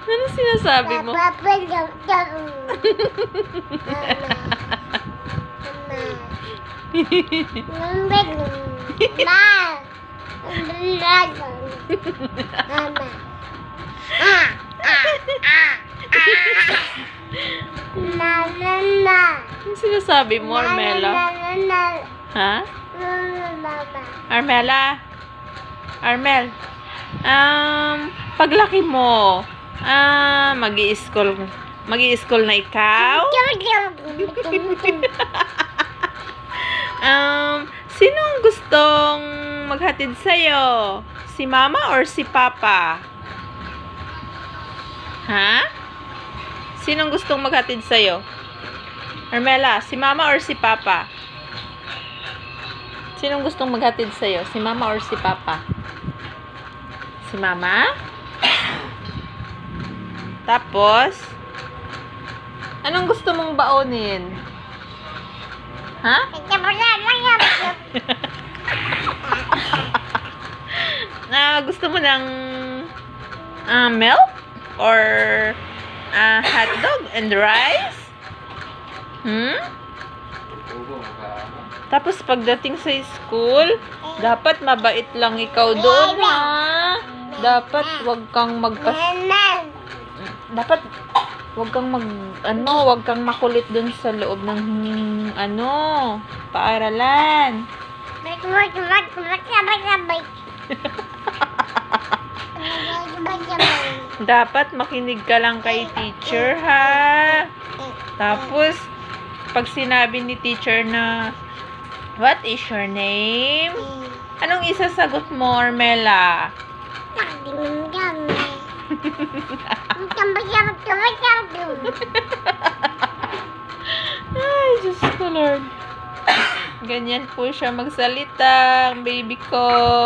Ano sinasabi mo? Ano sinasabi mo, Armela? Ha? Armela? Armel? Paglaki mo, mag-i-school na ikaw? Sino ang gustong maghatid sa'yo? Si Mama or si Papa? Ha? Sinong gustong maghatid sa'yo? Armela, si Mama or si Papa? Sinong gustong maghatid sa'yo? Si Mama or si Papa? Si Mama? Tapos, anong gusto mong baonin? Ha? Gusto mo ng milk? Or hotdog and rice? Tapos pagdating sa school, dapat mabait lang ikaw doon, ha? Dapat wag kang wag kang makulit doon sa loob ng paaralan. Dapat makinig ka lang kay teacher, ha? Tapos pag sinabi ni teacher na, what is your name? Anong isasagot mo, Armela? Ay, Diyos ko, Lord. Ganyan po siya magsalita, ang baby ko.